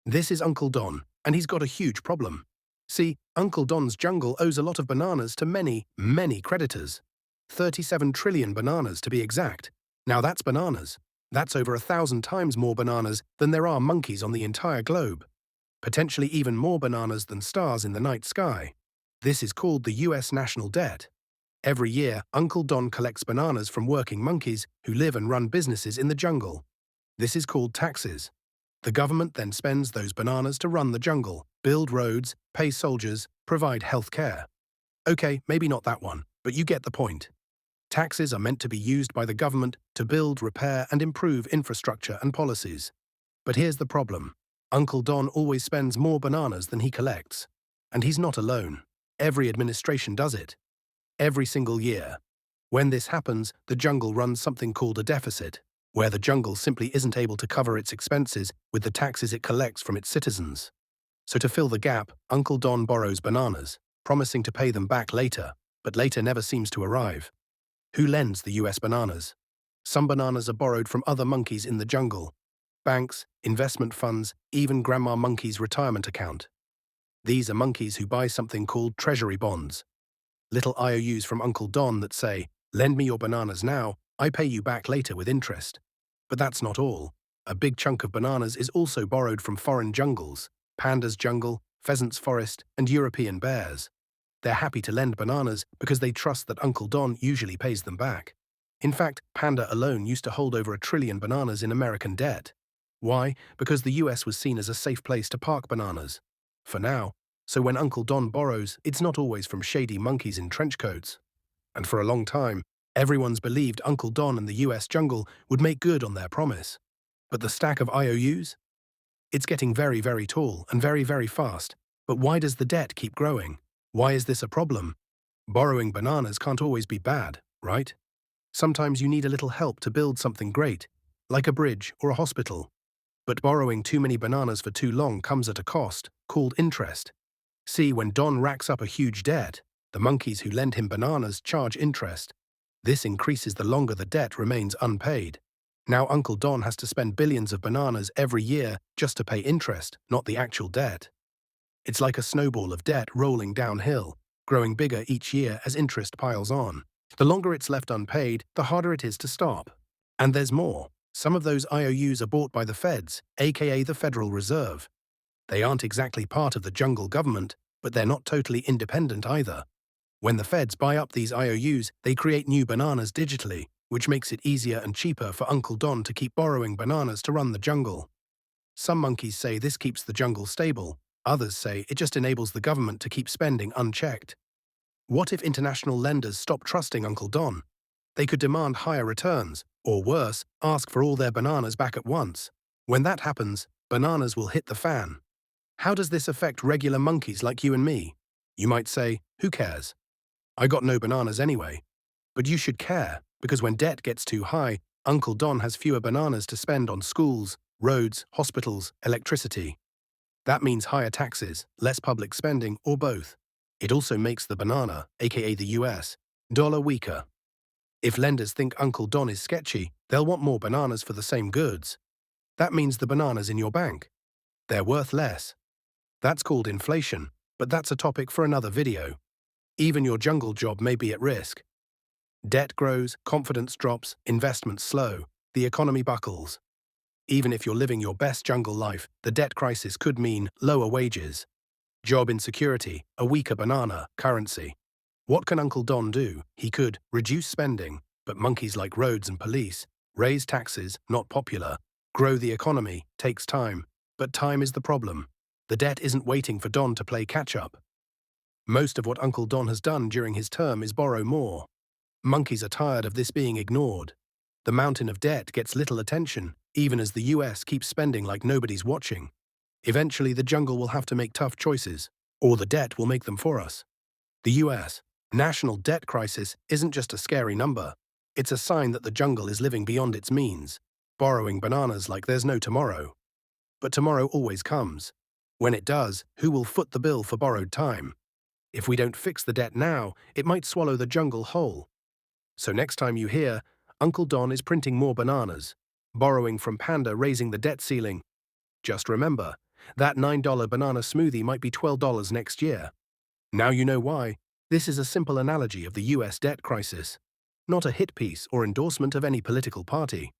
This is Uncle Don, and he's got a huge problem. See, Uncle Don's jungle owes a lot of bananas to many, many creditors. 37 trillion bananas to be exact. Now that's bananas. That's over 1,000 times more bananas than there are monkeys on the entire globe. Potentially even more bananas than stars in the night sky. This is called the U.S. National Debt. Every year, Uncle Don collects bananas from working monkeys who live and run businesses in the jungle. This is called taxes. The government then spends those bananas to run the jungle, build roads, pay soldiers, provide health care. Okay, maybe not that one, but you get the point. Taxes are meant to be used by the government to build, repair, and improve infrastructure and policies. But here's the problem. Uncle Don always spends more bananas than he collects. And he's not alone. Every administration does it. Every single year. When this happens, the jungle runs something called a deficit, where the jungle simply isn't able to cover its expenses with the taxes it collects from its citizens. So to fill the gap, Uncle Don borrows bananas, promising to pay them back later, but later never seems to arrive. Who lends the US bananas? Some bananas are borrowed from other monkeys in the jungle. Banks, investment funds, even Grandma Monkey's retirement account. These are monkeys who buy something called treasury bonds. Little IOUs from Uncle Don that say, "Lend me your bananas now, I pay you back later with interest." But that's not all. A big chunk of bananas is also borrowed from foreign jungles, Panda's jungle, Pheasant's forest, and European bears. They're happy to lend bananas because they trust that Uncle Don usually pays them back. In fact, Panda alone used to hold over 1 trillion bananas in American debt. Why? Because the US was seen as a safe place to park bananas. For now. So when Uncle Don borrows, it's not always from shady monkeys in trench coats. And for a long time, everyone's believed Uncle Don and the US jungle would make good on their promise. But the stack of IOUs? It's getting very, very tall and very, very fast. But why does the debt keep growing? Why is this a problem? Borrowing bananas can't always be bad, right? Sometimes you need a little help to build something great, like a bridge or a hospital. But borrowing too many bananas for too long comes at a cost, called interest. See, when Don racks up a huge debt, the monkeys who lend him bananas charge interest. This increases the longer the debt remains unpaid. Now Uncle Don has to spend billions of bananas every year just to pay interest, not the actual debt. It's like a snowball of debt rolling downhill, growing bigger each year as interest piles on. The longer it's left unpaid, the harder it is to stop. And there's more. Some of those IOUs are bought by the feds, aka the Federal Reserve. They aren't exactly part of the jungle government, but they're not totally independent either. When the feds buy up these IOUs, they create new bananas digitally, which makes it easier and cheaper for Uncle Don to keep borrowing bananas to run the jungle. Some monkeys say this keeps the jungle stable. Others say it just enables the government to keep spending unchecked. What if international lenders stop trusting Uncle Don? They could demand higher returns, or worse, ask for all their bananas back at once. When that happens, bananas will hit the fan. How does this affect regular monkeys like you and me? You might say, who cares? I got no bananas anyway. But you should care, because when debt gets too high, Uncle Don has fewer bananas to spend on schools, roads, hospitals, electricity. That means higher taxes, less public spending, or both. It also makes the banana, aka the US, dollar weaker. If lenders think Uncle Don is sketchy, they'll want more bananas for the same goods. That means the bananas in your bank. They're worth less. That's called inflation, but that's a topic for another video. Even your jungle job may be at risk. Debt grows, confidence drops, investments slow, the economy buckles. Even if you're living your best jungle life, the debt crisis could mean lower wages, job insecurity, a weaker banana, currency. What can Uncle Don do? He could reduce spending, but monkeys like roads and police, raise taxes, not popular, grow the economy, takes time, but time is the problem. The debt isn't waiting for Don to play catch-up. Most of what Uncle Don has done during his term is borrow more. Monkeys are tired of this being ignored. The mountain of debt gets little attention, even as the US keeps spending like nobody's watching. Eventually, the jungle will have to make tough choices, or the debt will make them for us. The U.S. National Debt crisis isn't just a scary number. It's a sign that the jungle is living beyond its means, borrowing bananas like there's no tomorrow. But tomorrow always comes. When it does, who will foot the bill for borrowed time? If we don't fix the debt now, it might swallow the jungle whole. So next time you hear, Uncle Don is printing more bananas, borrowing from Panda raising the debt ceiling, just remember, That $9 banana smoothie might be $12 next year. Now you know why. This is a simple analogy of the U.S. debt crisis, not a hit piece or endorsement of any political party.